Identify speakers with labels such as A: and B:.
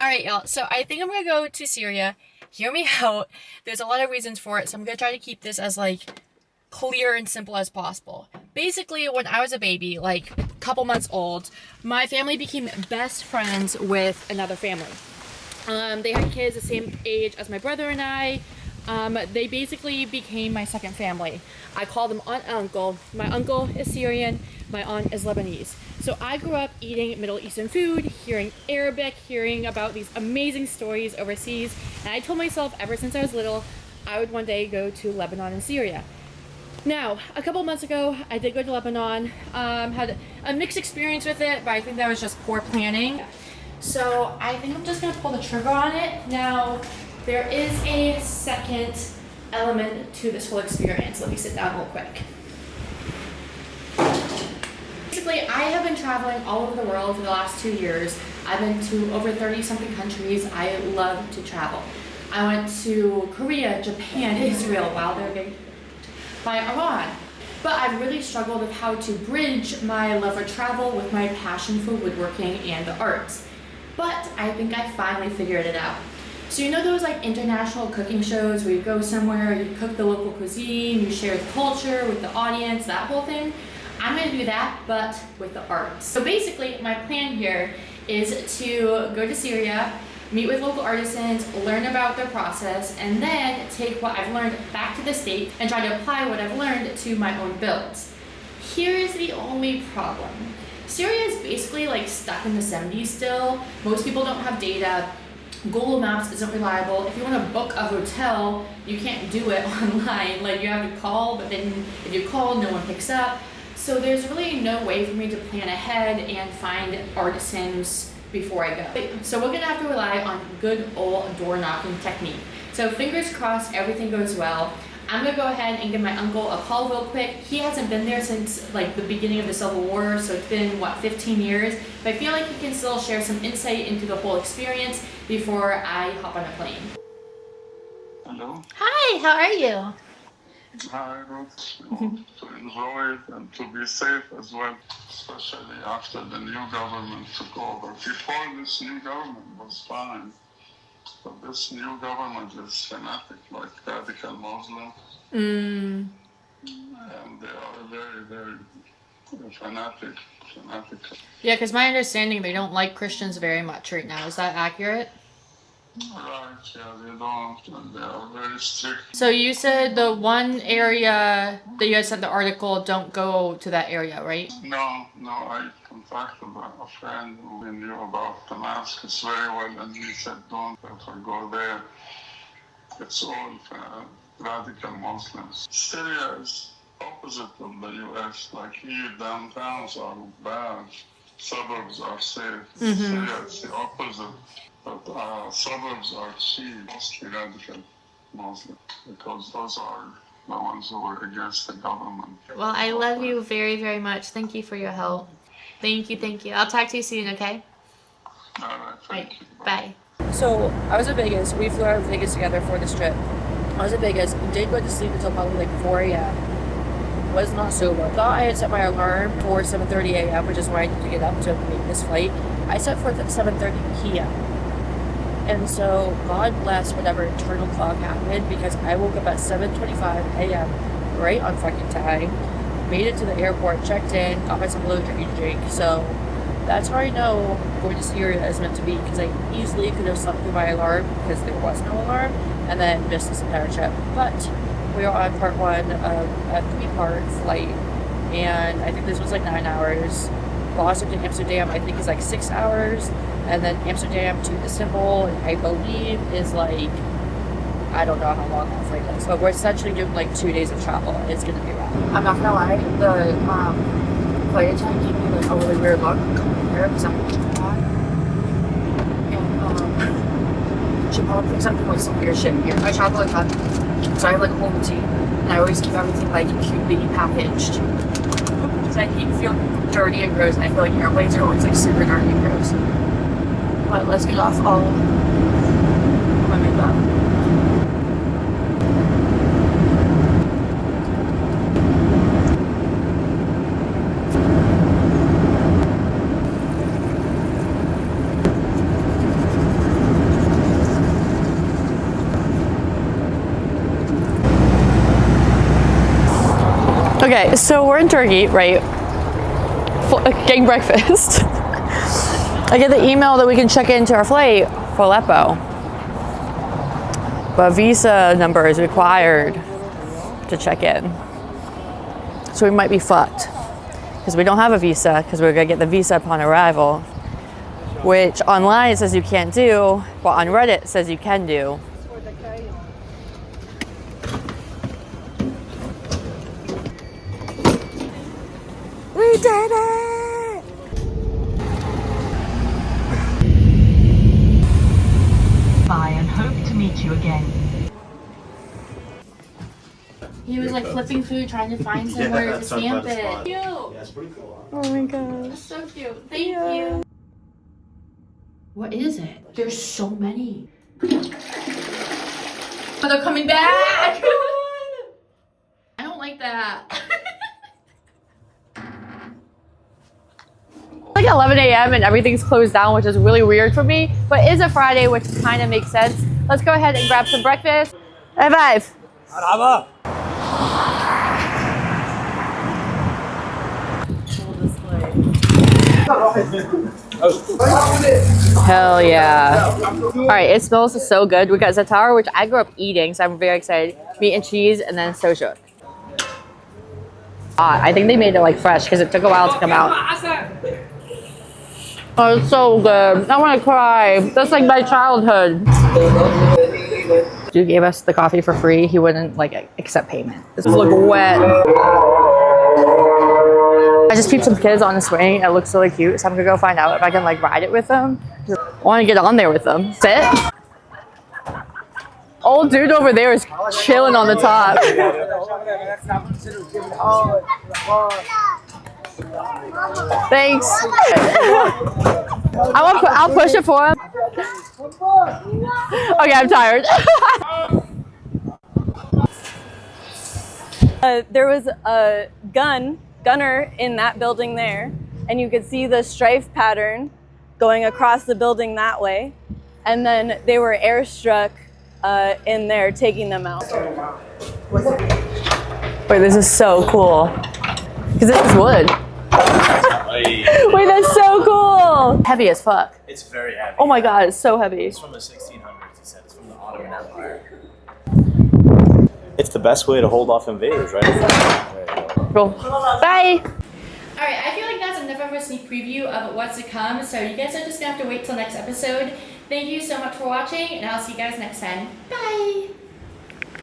A: Alright, y'all. So I think I'm gonna go to Syria. Hear me out. There's a lot of reasons for it, so I'm gonna try to keep this as, like, clear and simple as possible. Basically, when I was a baby, like, a couple months old, my family became best friends with another family. They had kids the same age as my brother and I. They basically became my second family. I call them aunt and uncle. My uncle is Syrian, my aunt is Lebanese. So I grew up eating Middle Eastern food, hearing Arabic, hearing about these amazing stories overseas, and I told myself ever since I was little, I would one day go to Lebanon and Syria. Now, a couple months ago, I did go to Lebanon, had a mixed experience with it, but I think that was just poor planning. So I think I'm just gonna pull the trigger on it. Now, there is a second element to this whole experience. Let me sit down real quick. Basically, I have been traveling all over the world for the last 2 years. I've been to over 30 something countries. I love to travel. I went to Korea, Japan, Israel, while they're getting by Iran. But I've really struggled with how to bridge my love for travel with my passion for woodworking and the arts. But I think I finally figured it out. So you know those like international cooking shows where you go somewhere, you cook the local cuisine, you share the culture with the audience, that whole thing? I'm gonna do that, but with the arts. So basically, my plan here is to go to Syria, meet with local artisans, learn about their process, and then take what I've learned back to the States and try to apply what I've learned to my own builds. Here is the only problem. Syria is basically like stuck in the 70s still. Most people don't have data. Google Maps isn't reliable. If you want to book a hotel, you can't do it online. Like you have to call, but then if you call, no one picks up. So there's really no way for me to plan ahead and find artisans before I go. So we're gonna have to rely on good old door knocking technique. So fingers crossed everything goes well. I'm gonna go ahead and give my uncle a call real quick. He hasn't been there since like the beginning of the Civil War, so it's been, what, 15 years? But I feel like he can still share some insight into the whole experience before I hop on a plane.
B: Hello.
A: Hi, how are you?
B: Hi, Ruth. To enjoy it and to be safe as well, especially after the new government took over. Before this new government was fine, but this new government is fanatic, like radical Muslim, and they are very, very fanatic.
A: Yeah, because my understanding, they don't like Christians very much right now. Is that accurate?
B: Right, yeah, they don't, and they are very strict.
A: So you said the one area that you guys sent the article, don't go to that area, right?
B: No, I contacted a friend who knew about Damascus very well, and he said, don't ever go there. It's all radical Muslims. Syria is opposite of the U.S. Like here, downtowns are bad, suburbs are safe. Syria is the opposite. But suburbs are cheap, mostly radical Muslim, because those are the ones who are against the government.
A: Well, I love you very, very much. Thank you for your help. Thank you. I'll talk to you soon, okay?
B: All right, thank you.
A: Bye. So, I was in Vegas. We flew out of Vegas together for this trip. I was in Vegas. Did go to sleep until probably like 4 a.m. Was not sober. Thought I had set my alarm for 7:30 a.m., which is when I need to get up to make this flight. I set for 7:30 p.m. And so, God bless whatever internal clock happened, because I woke up at 7:25 a.m. right on fucking time, made it to the airport, checked in, got myself a little drink. So that's how I know going to Syria is meant to be, because I easily could have slept through my alarm because there was no alarm, and then missed this entire trip. But we are on part one of a 3-part flight, and I think this was like 9 hours. Boston to Amsterdam, I think, is like 6 hours, and then Amsterdam to Istanbul, I believe, is like, I don't know how long that flight is, but we're essentially doing like 2 days of travel. It's gonna be rough. I'm not gonna lie, the flight attendant gave me like a really weird look coming here because I'm hot, and she probably thinks I'm doing like some weird shit here. I travel like that, so I have like a whole routine, and I always keep everything like cutely packaged. I hate feeling dirty and gross, and I feel like airplanes are always like super dirty and gross. But let's get off all my makeup. Okay, so we're in Turkey, right? Getting breakfast. I get the email that we can check into our flight for Aleppo, but visa number is required to check in. So we might be fucked because we don't have a visa because we're gonna get the visa upon arrival, which online it says you can't do, but on Reddit it says you can do. We did it!
C: Bye and hope to meet you again.
A: He was like flipping food, trying to find somewhere to stamp it. Cute.
D: Yeah, it's pretty cool. Huh?
A: Oh my gosh. So cute. Thank you. What is it? There's so many. Oh, they're coming back! I don't like that. Like 11 a.m. and everything's closed down, which is really weird for me, but it is a Friday, which kind of makes sense. Let's go ahead and grab some breakfast. High five. Hell yeah. All right, it smells so good. We got za'atar, which I grew up eating, so I'm very excited. Meat and cheese, and then soja. I think they made it like fresh because it took a while to come out. Oh, it's so good. I want to cry. That's like my childhood. Dude gave us the coffee for free. He wouldn't like accept payment. This look wet. I just peeped some kids on the swing. It looks really cute, so I'm gonna go find out if I can like ride it with them. I want to get on there with them. Sit. Old dude over there is chilling on the top. Thanks. I'll push it for him. Okay, I'm tired.
E: There was a gunner in that building there, and you could see the strife pattern going across the building that way. And then they were airstruck in there, taking them out. Wait, this is so cool. Because this is wood. Wait, that's so cool. Heavy as fuck.
D: It's very heavy.
E: Oh my god, it's so heavy.
D: It's from the 1600s, he said. It's from the Ottoman Empire. It's the best way to hold off invaders, right?
A: Cool. Bye. All right, I feel like that's enough of a sneak preview of what's to come. So you guys are just gonna have to wait till next episode. Thank you so much for watching, and I'll see you guys next time. Bye.